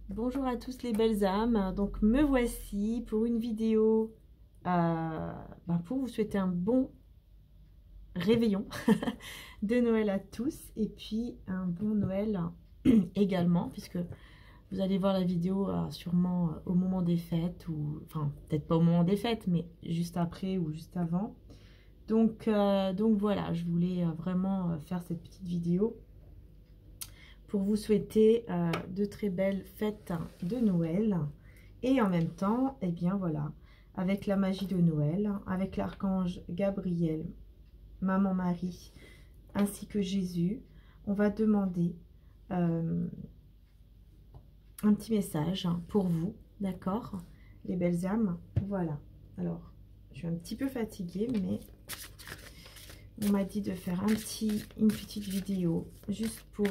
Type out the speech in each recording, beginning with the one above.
Bonjour à tous les belles âmes, donc me voici pour une vidéo pour vous souhaiter un bon réveillon de Noël à tous et puis un bon Noël également puisque vous allez voir la vidéo sûrement au moment des fêtes ou enfin peut-être pas au moment des fêtes mais juste après ou juste avant. Donc voilà, je voulais vraiment faire cette petite vidéo pour vous souhaiter de très belles fêtes de Noël. Et en même temps, eh bien voilà, avec la magie de Noël, avec l'archange Gabriel, Maman Marie, ainsi que Jésus, on va demander un petit message pour vous, d'accord, les belles âmes. Voilà, alors, je suis un petit peu fatiguée, mais on m'a dit de faire une petite vidéo juste pour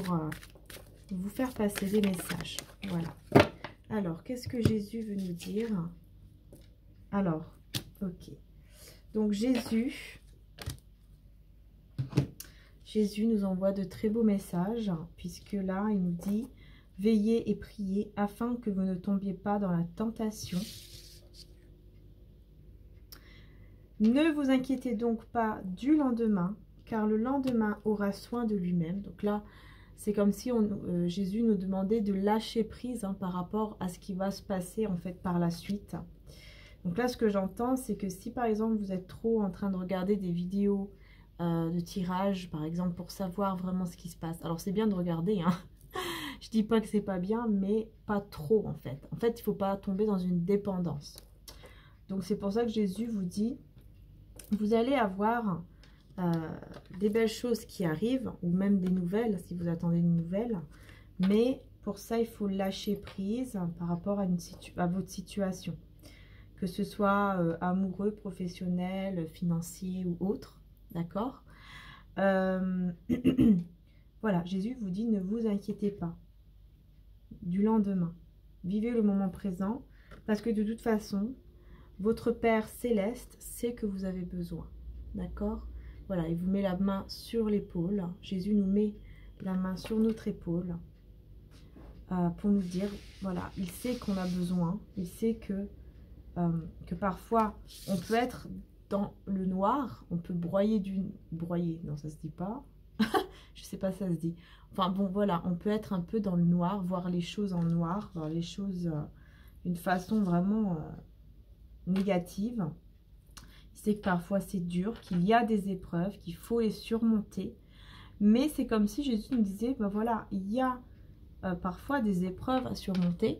vous faire passer des messages. Voilà. Alors, qu'est-ce que Jésus veut nous dire? Alors, ok. Donc, Jésus nous envoie de très beaux messages, puisque là, il nous dit « Veillez et priez afin que vous ne tombiez pas dans la tentation. Ne vous inquiétez donc pas du lendemain, car le lendemain aura soin de lui-même. » Donc là, c'est comme si Jésus nous demandait de lâcher prise par rapport à ce qui va se passer en fait par la suite. Donc là, ce que j'entends, c'est que si par exemple vous êtes trop en train de regarder des vidéos de tirage, par exemple, pour savoir vraiment ce qui se passe. Alors c'est bien de regarder, hein. Je dis pas que c'est pas bien, mais pas trop en fait. En fait, il ne faut pas tomber dans une dépendance. Donc c'est pour ça que Jésus vous dit, vous allez avoir des belles choses qui arrivent, ou même des nouvelles, si vous attendez une nouvelle. Mais pour ça, il faut lâcher prise par rapport à votre situation. Que ce soit amoureux, professionnel, financier ou autre. D'accord. Voilà, Jésus vous dit, ne vous inquiétez pas du lendemain. Vivez le moment présent, parce que de toute façon, votre Père Céleste sait que vous avez besoin. D'accord. Voilà, il vous met la main sur l'épaule. Jésus nous met la main sur notre épaule pour nous dire, voilà, il sait qu'on a besoin. Il sait que parfois, on peut être dans le noir. On peut broyer broyer, non, ça se dit pas. Je sais pas si ça se dit. Enfin bon, voilà, on peut être un peu dans le noir, voir les choses en noir, voir les choses d'une façon vraiment négative. Il sait que parfois c'est dur, qu'il y a des épreuves, qu'il faut les surmonter. Mais c'est comme si Jésus nous disait, ben voilà, il y a parfois des épreuves à surmonter,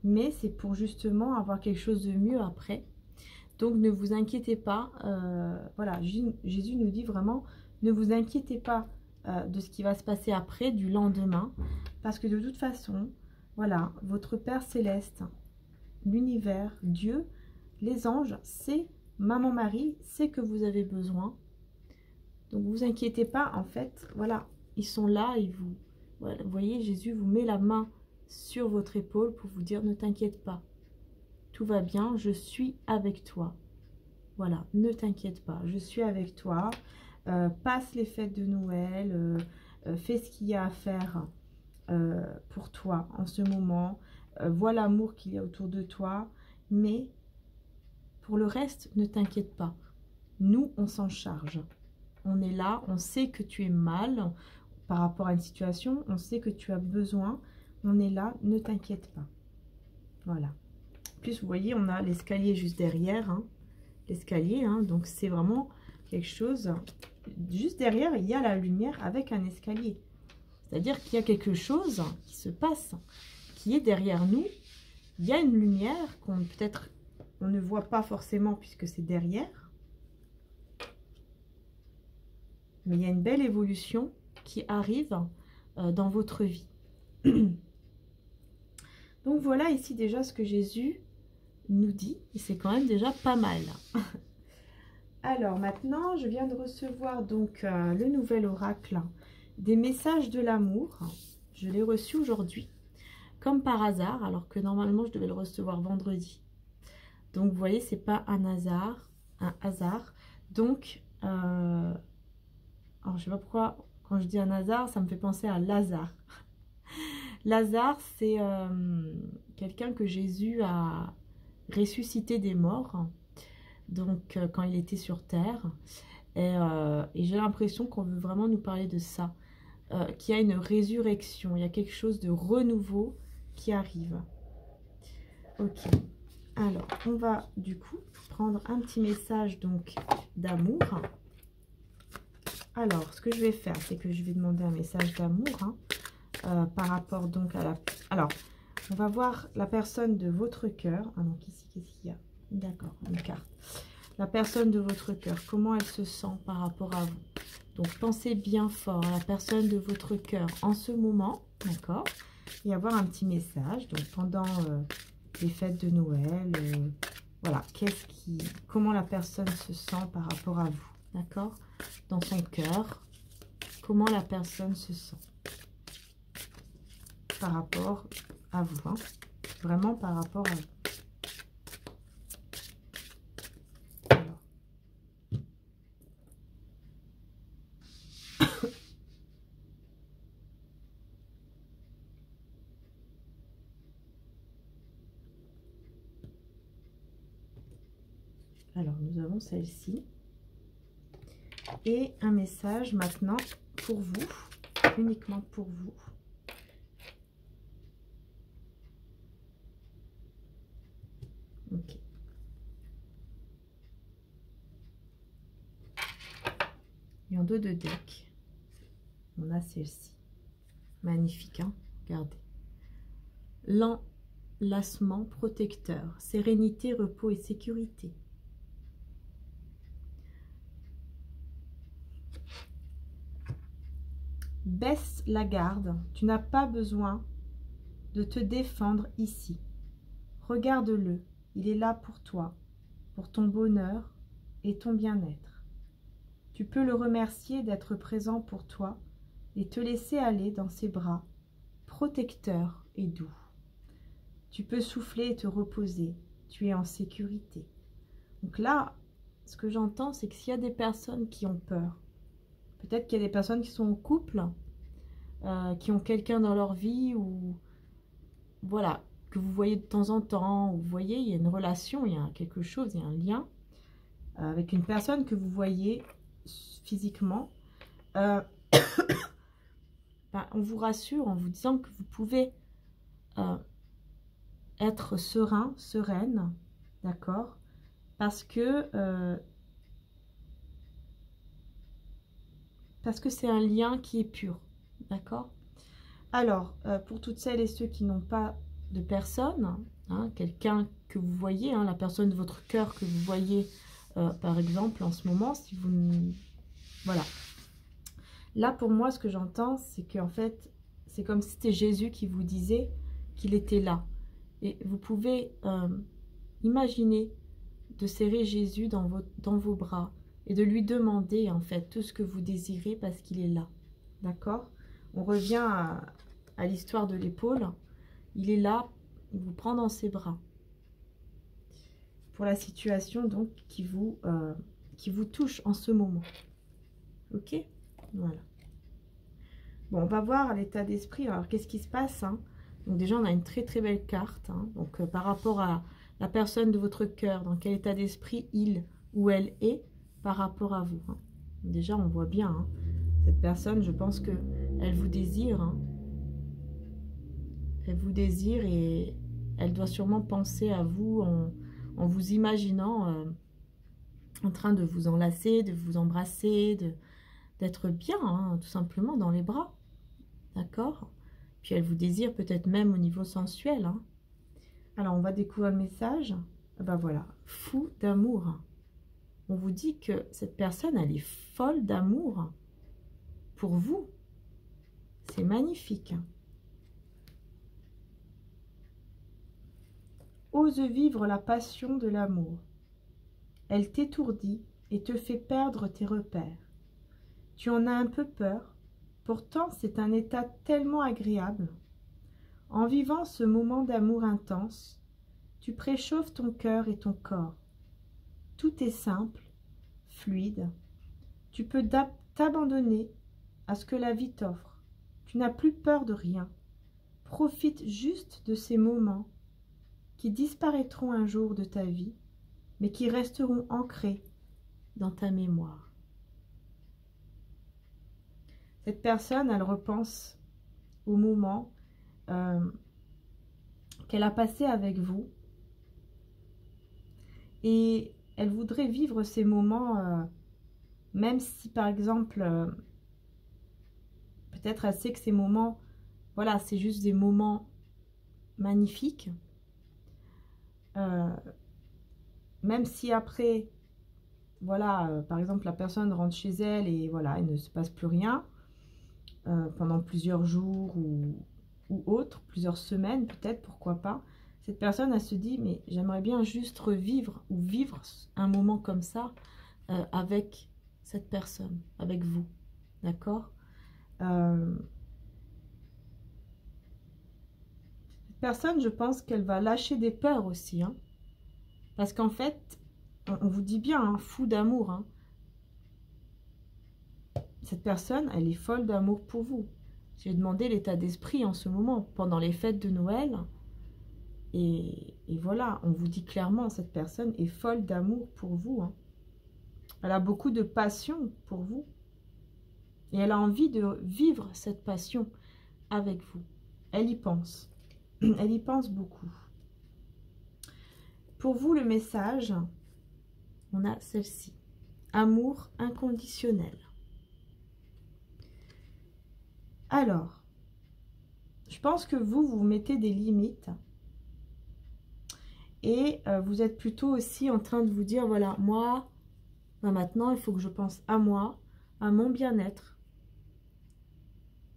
mais c'est pour justement avoir quelque chose de mieux après. Donc ne vous inquiétez pas, voilà, Jésus nous dit vraiment, ne vous inquiétez pas de ce qui va se passer après, du lendemain, parce que de toute façon, voilà, votre Père Céleste, l'univers, Dieu, les anges, c'est Maman Marie, c'est que vous avez besoin. Donc vous inquiétez pas, en fait, voilà, ils sont là, et voilà, vous voyez, Jésus vous met la main sur votre épaule pour vous dire, ne t'inquiète pas, tout va bien, je suis avec toi. Voilà, ne t'inquiète pas, je suis avec toi. Passe les fêtes de Noël, fais ce qu'il y a à faire pour toi en ce moment. Vois l'amour qu'il y a autour de toi, mais pour le reste, ne t'inquiète pas. Nous, on s'en charge. On est là, on sait que tu es mal par rapport à une situation, on sait que tu as besoin, on est là, ne t'inquiète pas. Voilà. En plus, vous voyez, on a l'escalier juste derrière, hein, l'escalier, hein, donc c'est vraiment quelque chose. Juste derrière, il y a la lumière avec un escalier. C'est-à-dire qu'il y a quelque chose qui se passe, qui est derrière nous. Il y a une lumière qu'on peut-être on ne voit pas forcément puisque c'est derrière. Mais il y a une belle évolution qui arrive dans votre vie. Donc voilà ici déjà ce que Jésus nous dit. Et c'est quand même déjà pas mal. Alors maintenant, je viens de recevoir donc le nouvel oracle des messages de l'amour. Je l'ai reçu aujourd'hui, comme par hasard, alors que normalement je devais le recevoir vendredi. Donc vous voyez, c'est pas un hasard. Donc, alors je sais pas pourquoi, quand je dis un hasard, ça me fait penser à Lazare. Lazare, c'est quelqu'un que Jésus a ressuscité des morts, donc quand il était sur terre. Et j'ai l'impression qu'on veut vraiment nous parler de ça, qu'il y a une résurrection, il y a quelque chose de renouveau qui arrive. Ok, alors on va du coup prendre un petit message donc d'amour. Alors, ce que je vais faire, c'est que je vais demander un message d'amour, hein, par rapport donc à la... Alors, on va voir la personne de votre cœur. Ah donc ici, qu'est-ce qu'il y a? D'accord, une carte. La personne de votre cœur, comment elle se sent par rapport à vous? Donc, pensez bien fort à la personne de votre cœur en ce moment, d'accord? Et avoir un petit message, donc pendant les fêtes de Noël, voilà, comment la personne se sent par rapport à vous, d'accord? Dans son cœur, comment la personne se sent par rapport à vous, hein? Vraiment par rapport à vous. Alors, nous avons celle-ci. Et un message maintenant pour vous, uniquement pour vous. Ok. Et en dos de deck, on a celle-ci. Magnifique, hein? Regardez. L'enlacement protecteur, sérénité, repos et sécurité. Baisse la garde, tu n'as pas besoin de te défendre ici. Regarde-le, il est là pour toi, pour ton bonheur et ton bien-être. Tu peux le remercier d'être présent pour toi et te laisser aller dans ses bras, protecteurs et doux. Tu peux souffler et te reposer, tu es en sécurité. Donc là, ce que j'entends, c'est que s'il y a des personnes qui ont peur, peut-être qu'il y a des personnes qui sont en couple, qui ont quelqu'un dans leur vie, ou voilà, que vous voyez de temps en temps, ou vous voyez, il y a une relation, il y a quelque chose, il y a un lien avec une personne que vous voyez physiquement. Ben, on vous rassure en vous disant que vous pouvez être serein, sereine, d'accord, parce que c'est un lien qui est pur, d'accord. Alors, pour toutes celles et ceux qui n'ont pas de personne, hein, quelqu'un que vous voyez, hein, la personne de votre cœur que vous voyez, par exemple, en ce moment, si vous... Voilà. Là, pour moi, ce que j'entends, c'est qu'en fait, c'est comme si c'était Jésus qui vous disait qu'il était là. Et vous pouvez imaginer de serrer Jésus dans vos bras et de lui demander, en fait, tout ce que vous désirez parce qu'il est là. D'accord? On revient à l'histoire de l'épaule. Il est là, il vous prend dans ses bras. Pour la situation, donc, qui vous touche en ce moment. Ok? Voilà. Bon, on va voir l'état d'esprit. Alors, qu'est-ce qui se passe, hein? Donc, déjà, on a une très, très belle carte. Hein. Donc, par rapport à la personne de votre cœur, dans quel état d'esprit il ou elle est par rapport à vous. Hein. Déjà, on voit bien. Hein. Cette personne, je pense qu'elle vous désire. Hein. Elle vous désire et elle doit sûrement penser à vous en vous imaginant en train de vous enlacer, de vous embrasser, d'être bien, hein, tout simplement, dans les bras. D'accord? Puis elle vous désire peut-être même au niveau sensuel. Hein. Alors, on va découvrir le message. Ben voilà, fou d'amour. On vous dit que cette personne, elle est folle d'amour pour vous. C'est magnifique. Ose vivre la passion de l'amour. Elle t'étourdit et te fait perdre tes repères. Tu en as un peu peur, pourtant c'est un état tellement agréable. En vivant ce moment d'amour intense, tu préchauffes ton cœur et ton corps. Tout est simple, fluide. Tu peux t'abandonner à ce que la vie t'offre. Tu n'as plus peur de rien. Profite juste de ces moments qui disparaîtront un jour de ta vie, mais qui resteront ancrés dans ta mémoire. Cette personne, elle repense au moment qu'elle a passé avec vous et elle voudrait vivre ces moments, même si par exemple, peut-être elle sait que ces moments, voilà, c'est juste des moments magnifiques. Même si après, voilà, par exemple, la personne rentre chez elle et voilà, il ne se passe plus rien pendant plusieurs jours ou autre, plusieurs semaines peut-être, pourquoi pas. Cette personne, elle se dit, mais j'aimerais bien juste revivre ou vivre un moment comme ça avec cette personne, avec vous, d'accord? Cette personne, je pense qu'elle va lâcher des peurs aussi, hein, parce qu'en fait, on vous dit bien, hein, fou d'amour, hein. Cette personne, elle est folle d'amour pour vous. J'ai demandé l'état d'esprit en ce moment, pendant les fêtes de Noël. Et voilà, on vous dit clairement, cette personne est folle d'amour pour vous, hein. Elle a beaucoup de passion pour vous. Et elle a envie de vivre cette passion avec vous. Elle y pense. Elle y pense beaucoup. Pour vous, le message, on a celle-ci. Amour inconditionnel. Alors, je pense que vous mettez des limites. Et vous êtes plutôt aussi en train de vous dire, voilà, moi, maintenant, il faut que je pense à moi, à mon bien-être,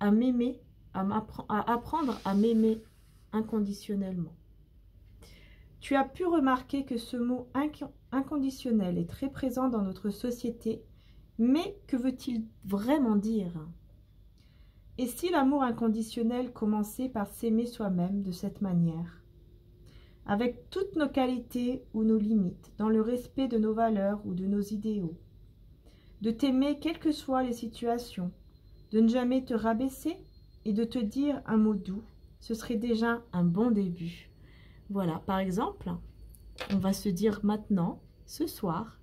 à m'aimer, à apprendre à m'aimer inconditionnellement. Tu as pu remarquer que ce mot inconditionnel est très présent dans notre société, mais que veut-il vraiment dire? Et si l'amour inconditionnel commençait par s'aimer soi-même de cette manière, avec toutes nos qualités ou nos limites, dans le respect de nos valeurs ou de nos idéaux, de t'aimer quelles que soient les situations, de ne jamais te rabaisser et de te dire un mot doux, ce serait déjà un bon début. Voilà, par exemple, on va se dire maintenant, ce soir,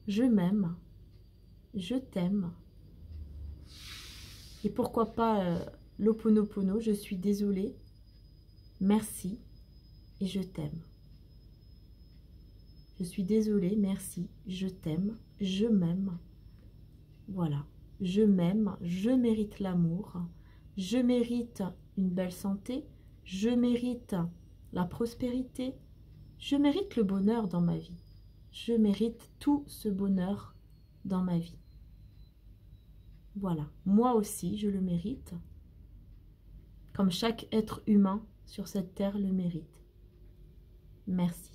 je m'aime, je t'aime. Et pourquoi pas l'Ho'oponopono, je suis désolée, merci et je t'aime. Je suis désolée, merci, je t'aime, je m'aime. Voilà, je m'aime, je mérite l'amour, je mérite une belle santé, je mérite la prospérité, je mérite le bonheur dans ma vie. Je mérite tout ce bonheur dans ma vie. Voilà, moi aussi je le mérite, comme chaque être humain sur cette terre le mérite. Merci.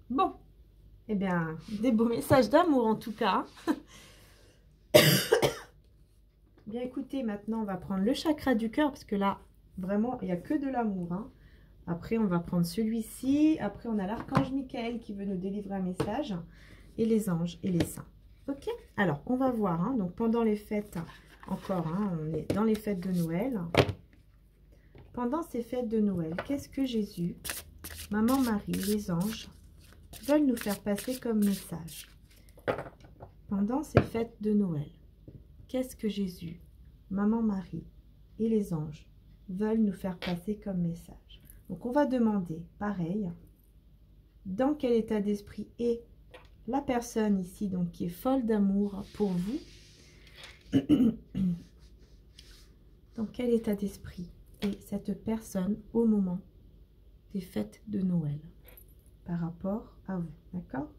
Bon, eh bien, des beaux messages d'amour en tout cas. Bien écoutez, maintenant on va prendre le chakra du cœur, parce que là, vraiment, il n'y a que de l'amour, hein. Après, on va prendre celui-ci. Après, on a l'archange Michael qui veut nous délivrer un message. Et les anges et les saints. Ok? Alors, on va voir. Hein, donc, pendant les fêtes, encore, hein, on est dans les fêtes de Noël. Pendant ces fêtes de Noël, qu'est-ce que Jésus, Maman Marie, les anges veulent nous faire passer comme message? Pendant ces fêtes de Noël, qu'est-ce que Jésus, Maman Marie et les anges veulent nous faire passer comme message? Donc, on va demander, pareil, dans quel état d'esprit est la personne ici, donc qui est folle d'amour pour vous. Dans quel état d'esprit est cette personne au moment des fêtes de Noël par rapport à vous, d'accord?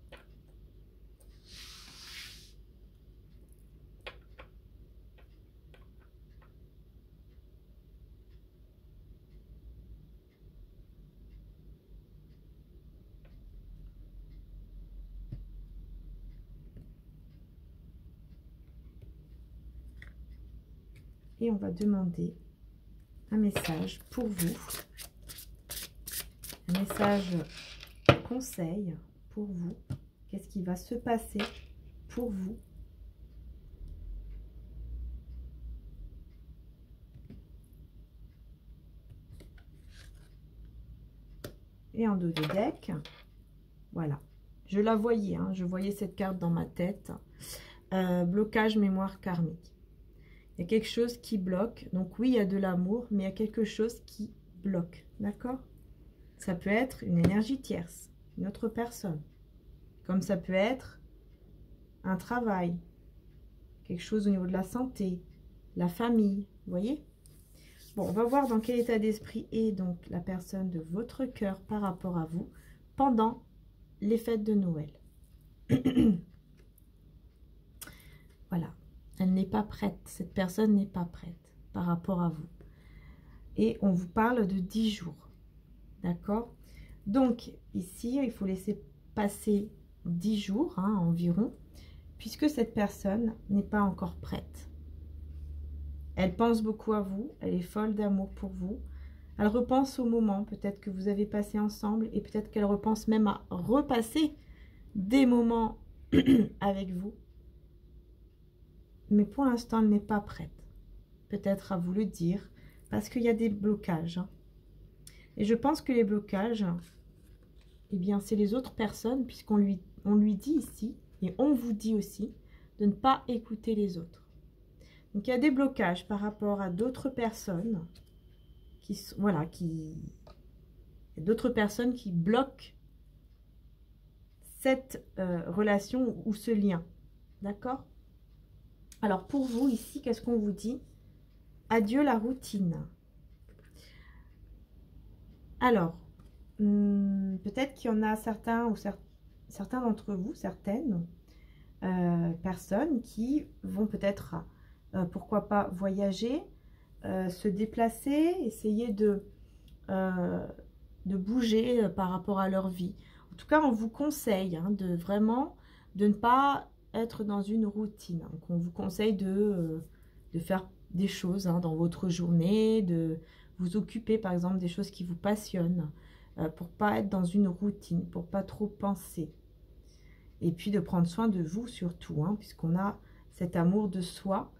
Et on va demander un message pour vous, un message conseil pour vous. Qu'est-ce qui va se passer pour vous? Et en dos de deck, voilà. Je la voyais, hein, je voyais cette carte dans ma tête. Blocage, mémoire karmique. Il y a quelque chose qui bloque. Donc oui, il y a de l'amour, mais il y a quelque chose qui bloque. D'accord? Ça peut être une énergie tierce, une autre personne. Comme ça peut être un travail, quelque chose au niveau de la santé, la famille, vous voyez? Bon, on va voir dans quel état d'esprit est donc la personne de votre cœur par rapport à vous pendant les fêtes de Noël. Voilà, elle n'est pas prête, cette personne n'est pas prête par rapport à vous. Et on vous parle de 10 jours, d'accord? Donc ici, il faut laisser passer 10 jours hein, environ, puisque cette personne n'est pas encore prête. Elle pense beaucoup à vous, elle est folle d'amour pour vous. Elle repense au moment peut-être que vous avez passé ensemble et peut-être qu'elle repense même à repasser des moments avec vous. Mais pour l'instant, elle n'est pas prête. Peut-être à vous le dire parce qu'il y a des blocages. Et je pense que les blocages, eh bien, c'est les autres personnes puisqu'on lui dit ici et on vous dit aussi de ne pas écouter les autres. Donc, il y a des blocages par rapport à d'autres personnes d'autres personnes qui bloquent cette relation ou ce lien. D'accord? Alors, pour vous, ici, qu'est-ce qu'on vous dit? Adieu la routine. Alors, peut-être qu'il y en a certains ou certains d'entre vous, certaines personnes qui vont peut-être... pourquoi pas voyager, se déplacer, essayer de bouger par rapport à leur vie. En tout cas, on vous conseille hein, de ne pas être dans une routine. Donc, on vous conseille de faire des choses hein, dans votre journée, de vous occuper par exemple des choses qui vous passionnent, pour pas être dans une routine, pour pas trop penser. Et puis de prendre soin de vous surtout, hein, puisqu'on a cet amour de soi.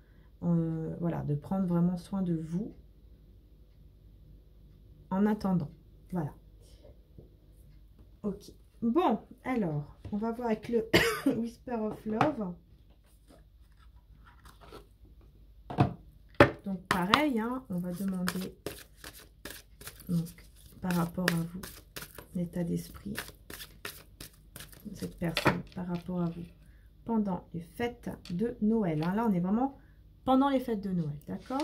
Voilà, de prendre vraiment soin de vous en attendant. Voilà. Ok. Bon, alors, on va voir avec le Whisper of Love. Donc, pareil, hein, on va demander donc, par rapport à vous, l'état d'esprit de cette personne par rapport à vous pendant les fêtes de Noël. Hein. Là, on est vraiment... pendant les fêtes de Noël, d'accord?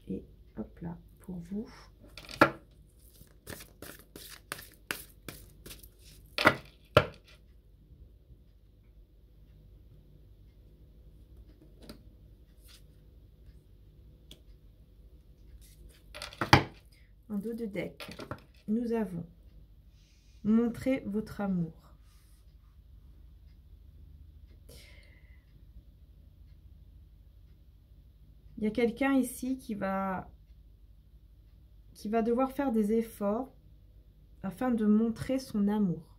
Et hop là, pour vous. En dos de deck, nous avons montré votre amour. Il y a quelqu'un ici qui va devoir faire des efforts afin de montrer son amour.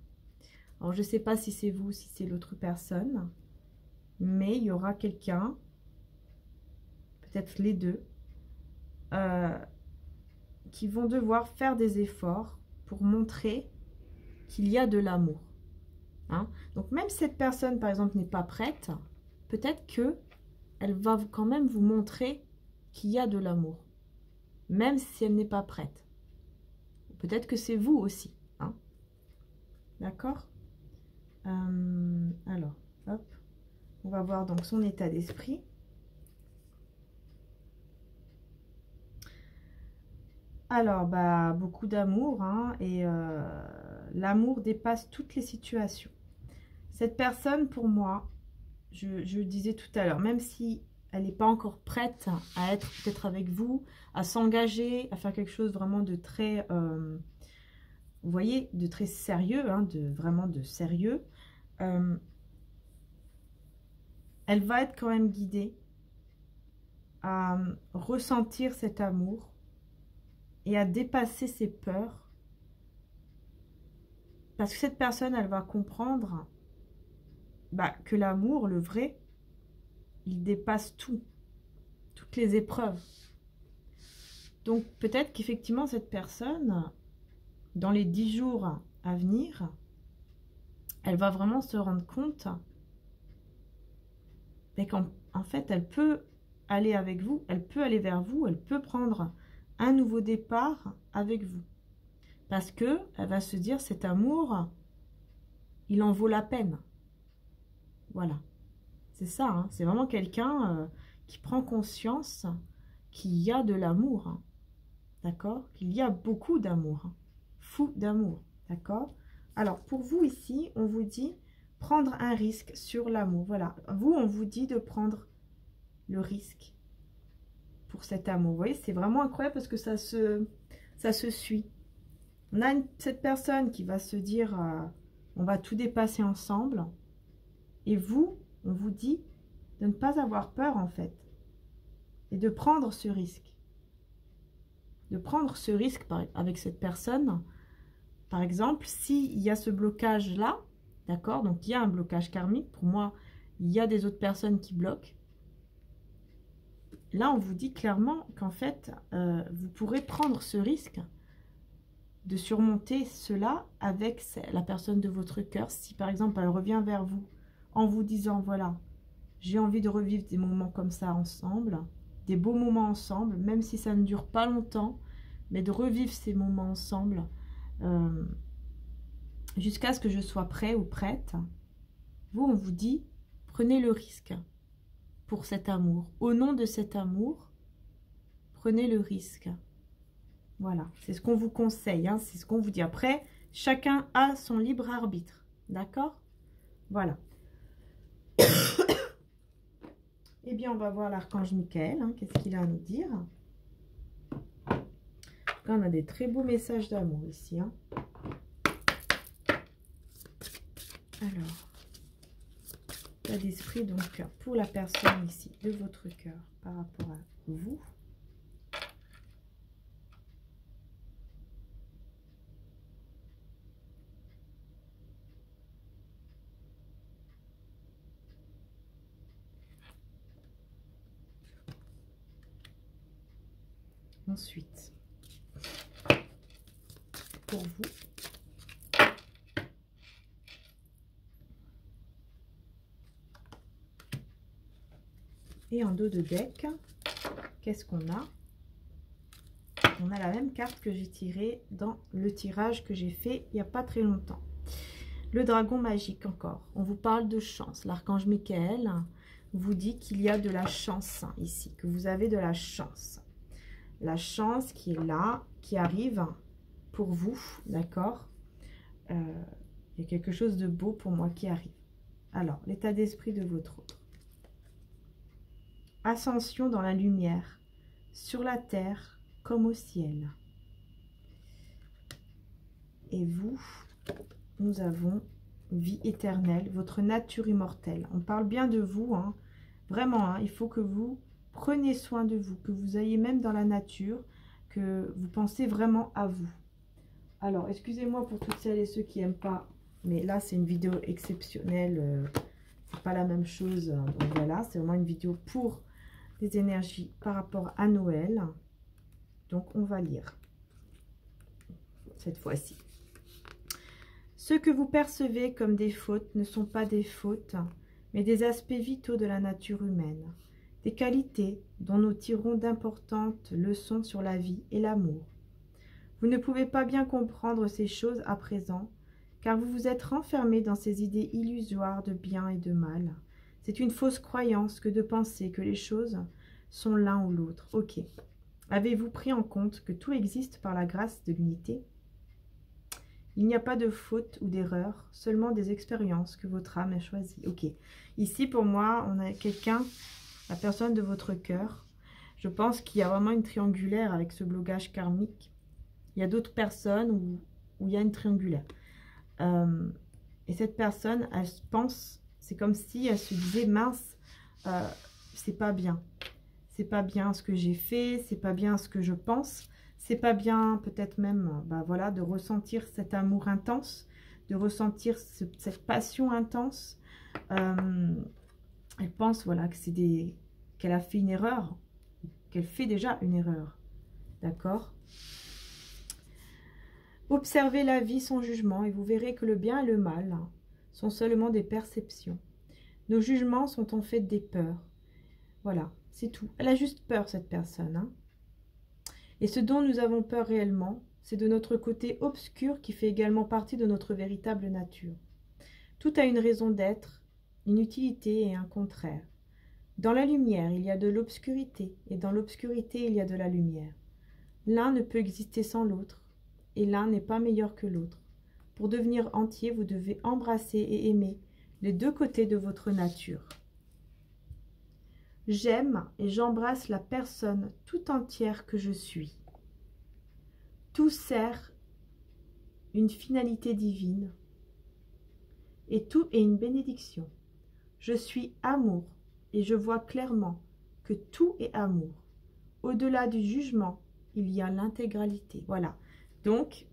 Alors, je ne sais pas si c'est vous, si c'est l'autre personne, mais il y aura quelqu'un, peut-être les deux, qui vont devoir faire des efforts pour montrer qu'il y a de l'amour. Hein? Donc, même si cette personne, par exemple, n'est pas prête, peut-être qu'elle va quand même vous montrer qu'il y a de l'amour, même si elle n'est pas prête. Peut-être que c'est vous aussi. Hein? D'accord? Alors, hop. On va voir donc son état d'esprit. Alors, bah, beaucoup d'amour, hein, et l'amour dépasse toutes les situations. Cette personne, pour moi, je le disais tout à l'heure, même si elle n'est pas encore prête à être peut-être avec vous, à s'engager, à faire quelque chose vraiment de très vous voyez, de très sérieux, hein, vraiment de sérieux, elle va être quand même guidée à ressentir cet amour et à dépasser ses peurs. Parce que cette personne, elle va comprendre que l'amour, le vrai, il dépasse tout, toutes les épreuves. Donc peut-être qu'effectivement cette personne, dans les 10 jours à venir, elle va vraiment se rendre compte qu'en fait elle peut aller avec vous, elle peut aller vers vous, elle peut prendre un nouveau départ avec vous. Parce que elle va se dire, cet amour, il en vaut la peine. Voilà. C'est ça, hein. C'est vraiment quelqu'un qui prend conscience qu'il y a de l'amour. Hein. D'accord? Qu'il y a beaucoup d'amour. Hein. Fou d'amour. D'accord? Alors, pour vous ici, on vous dit prendre un risque sur l'amour. Voilà. Vous, on vous dit de prendre le risque pour cet amour. Vous voyez, c'est vraiment incroyable parce que ça se suit. On a cette personne qui va se dire on va tout dépasser ensemble. Et vous, on vous dit de ne pas avoir peur en fait. Et de prendre ce risque. De prendre ce risque avec cette personne. Par exemple, s'il y a ce blocage-là, d'accord, donc il y a un blocage karmique, pour moi, il y a des autres personnes qui bloquent. Là, on vous dit clairement qu'en fait, vous pourrez prendre ce risque de surmonter cela avec la personne de votre cœur. Si par exemple, elle revient vers vous en vous disant, voilà, j'ai envie de revivre des moments comme ça ensemble, des beaux moments ensemble, même si ça ne dure pas longtemps, mais de revivre ces moments ensemble jusqu'à ce que je sois prêt ou prête. Vous, on vous dit, prenez le risque pour cet amour. Au nom de cet amour, prenez le risque. Voilà, c'est ce qu'on vous conseille, hein, c'est ce qu'on vous dit. Après, chacun a son libre arbitre, d'accord? Voilà. Eh bien, on va voir l'archange Michael, hein, qu'est-ce qu'il a à nous dire. On a des très beaux messages d'amour ici. Hein. Alors, l'état d'esprit donc pour la personne ici de votre cœur par rapport à vous. Ensuite, pour vous, et en dos de deck, qu'est-ce qu'on a? On a la même carte que j'ai tirée dans le tirage que j'ai fait il n'y a pas très longtemps. Le dragon magique encore. On vous parle de chance. L'archange Michael vous dit qu'il y a de la chance ici, que vous avez de la chance. La chance qui est là, qui arrive pour vous, d'accord? Il y a quelque chose de beau pour moi qui arrive. Alors, l'état d'esprit de votre autre. Ascension dans la lumière, sur la terre comme au ciel. Et vous, nous avons vie éternelle, votre nature immortelle. On parle bien de vous, hein. Vraiment, hein, il faut que vous prenez soin de vous, que vous ayez même dans la nature, que vous pensez vraiment à vous. Alors, excusez-moi pour toutes celles et ceux qui n'aiment pas, mais là, c'est une vidéo exceptionnelle. C'est pas la même chose. Donc voilà, c'est vraiment une vidéo pour des énergies par rapport à Noël. Donc, on va lire cette fois-ci. Ce que vous percevez comme des fautes ne sont pas des fautes, mais des aspects vitaux de la nature humaine. Des qualités dont nous tirons d'importantes leçons sur la vie et l'amour. Vous ne pouvez pas bien comprendre ces choses à présent, car vous vous êtes renfermé dans ces idées illusoires de bien et de mal. C'est une fausse croyance que de penser que les choses sont l'un ou l'autre. Ok. Avez-vous pris en compte que tout existe par la grâce de l'unité? Il n'y a pas de faute ou d'erreur, seulement des expériences que votre âme a choisies. Ok. Ici, pour moi, on a quelqu'un... La personne de votre cœur, je pense qu'il y a vraiment une triangulaire avec ce blocage karmique. Il y a d'autres personnes où où il y a une triangulaire. Et cette personne, elle pense, c'est comme si elle se disait, mince, c'est pas bien. C'est pas bien ce que j'ai fait, c'est pas bien ce que je pense. C'est pas bien peut-être même voilà, de ressentir cet amour intense, de ressentir cette passion intense. Elle pense voilà, que qu'elle a fait une erreur, qu'elle fait déjà une erreur. D'accord? Observez la vie sans jugement et vous verrez que le bien et le mal sont seulement des perceptions. Nos jugements sont en fait des peurs. Voilà, c'est tout. Elle a juste peur, cette personne. Hein. Et ce dont nous avons peur réellement, c'est de notre côté obscur qui fait également partie de notre véritable nature. Tout a une raison d'être, une utilité et un contraire. Dans la lumière, il y a de l'obscurité, et dans l'obscurité, il y a de la lumière. L'un ne peut exister sans l'autre, et l'un n'est pas meilleur que l'autre. Pour devenir entier, vous devez embrasser et aimer les deux côtés de votre nature. J'aime et j'embrasse la personne tout entière que je suis. Tout sert une finalité divine, et tout est une bénédiction. Je suis amour, et je vois clairement que tout est amour. Au-delà du jugement, il y a l'intégralité. Voilà. Donc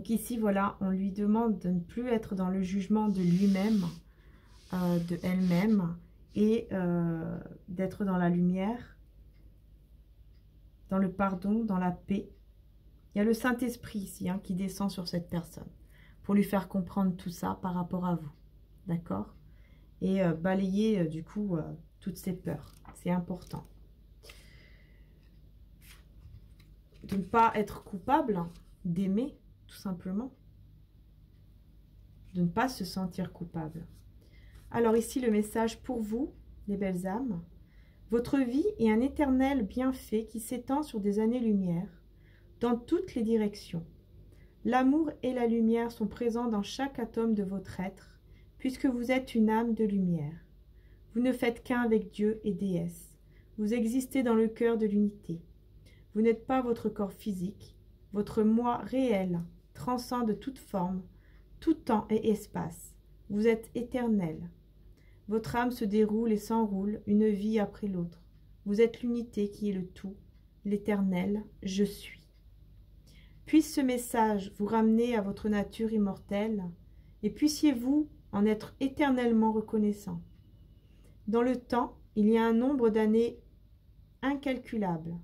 ici, voilà, on lui demande de ne plus être dans le jugement de lui-même, de elle-même, et d'être dans la lumière, dans le pardon, dans la paix. Il y a le Saint-Esprit ici hein, qui descend sur cette personne pour lui faire comprendre tout ça par rapport à vous. D'accord? Et balayer du coup toutes ces peurs. C'est important. De ne pas être coupable, hein, d'aimer tout simplement. De ne pas se sentir coupable. Alors ici le message pour vous, les belles âmes. Votre vie est un éternel bienfait qui s'étend sur des années-lumière dans toutes les directions. L'amour et la lumière sont présents dans chaque atome de votre être, puisque vous êtes une âme de lumière. Vous ne faites qu'un avec Dieu et déesse. Vous existez dans le cœur de l'unité. Vous n'êtes pas votre corps physique. Votre moi réel transcende toute forme, tout temps et espace. Vous êtes éternel. Votre âme se déroule et s'enroule, une vie après l'autre. Vous êtes l'unité qui est le tout, l'éternel je suis. Puisse ce message vous ramener à votre nature immortelle, et puissiez-vous en être éternellement reconnaissant. Dans le temps, il y a un nombre d'années incalculable,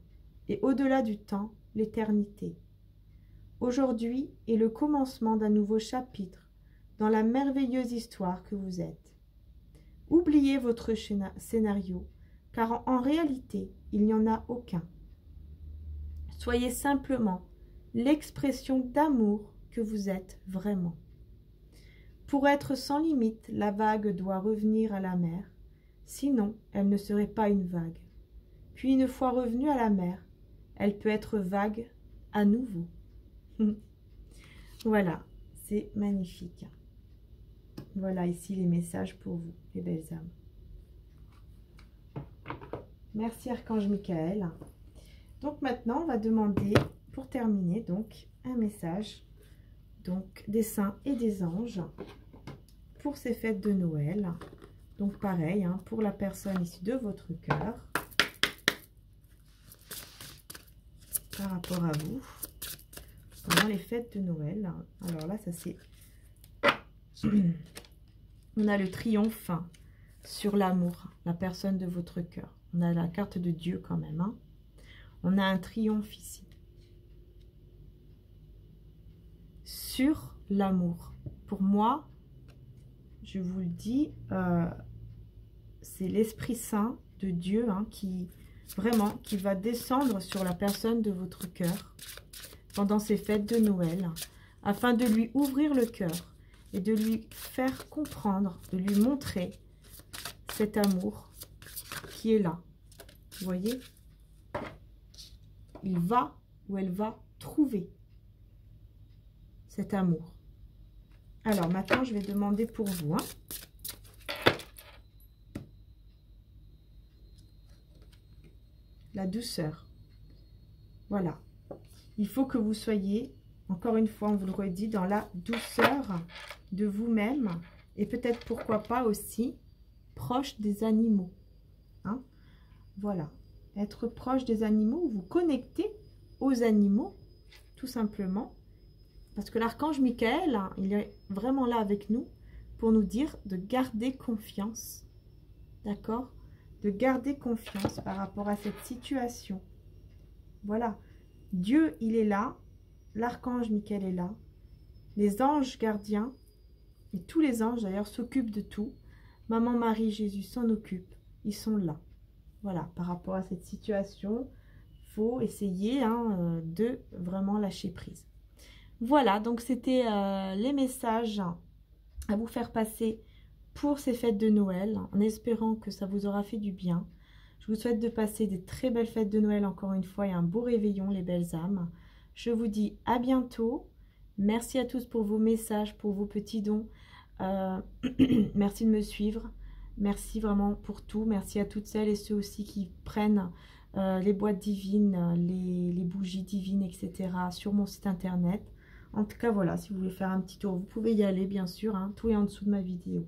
et au-delà du temps, l'éternité. Aujourd'hui est le commencement d'un nouveau chapitre dans la merveilleuse histoire que vous êtes. Oubliez votre scénario, car en réalité, il n'y en a aucun. Soyez simplement l'expression d'amour que vous êtes vraiment. Pour être sans limite, la vague doit revenir à la mer, sinon elle ne serait pas une vague. Puis une fois revenue à la mer, elle peut être vague à nouveau. Voilà, c'est magnifique. Voilà ici les messages pour vous, les belles âmes. Merci Archange Michael. Donc maintenant, on va demander, pour terminer, donc un message donc des saints et des anges pour ces fêtes de Noël. Donc pareil, hein, pour la personne issue de votre cœur, par rapport à vous, pendant les fêtes de Noël. Alors là, ça c'est... On a le triomphe sur l'amour, la personne de votre cœur. On a la carte de Dieu quand même. Hein. On a un triomphe ici. Sur l'amour. Pour moi, je vous le dis, c'est l'Esprit Saint de Dieu hein, qui va descendre sur la personne de votre cœur pendant ces fêtes de Noël, afin de lui ouvrir le cœur et de lui faire comprendre, de lui montrer cet amour qui est là. Vous voyez? Il va ou elle va trouver cet amour. Alors maintenant, je vais demander pour vous. Hein, la douceur. Voilà. il faut que vous soyez, encore une fois, on vous le redit, dans la douceur de vous-même. Et peut-être, pourquoi pas aussi, proche des animaux. Hein? Voilà. Être proche des animaux, vous connecter aux animaux, tout simplement. Parce que l'archange Michael, hein, il est vraiment là avec nous pour nous dire de garder confiance. D'accord? De garder confiance par rapport à cette situation. Voilà. Dieu, il est là. L'archange Michael est là. Les anges gardiens, et tous les anges d'ailleurs s'occupent de tout. Maman Marie, Jésus s'en occupe. Ils sont là. Voilà, par rapport à cette situation, il faut essayer de vraiment lâcher prise. Voilà, donc c'était les messages à vous faire passer pour ces fêtes de Noël, en espérant que ça vous aura fait du bien. Je vous souhaite de passer des très belles fêtes de Noël encore une fois et un beau réveillon, les belles âmes. Je vous dis à bientôt. Merci à tous pour vos messages, pour vos petits dons. Merci de me suivre. Merci vraiment pour tout. Merci à toutes celles et ceux aussi qui prennent les boîtes divines, les bougies divines, etc. sur mon site internet. En tout cas, voilà, si vous voulez faire un petit tour, vous pouvez y aller, bien sûr. Hein, tout est en dessous de ma vidéo.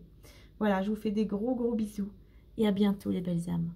Voilà, je vous fais des gros bisous et à bientôt les belles âmes.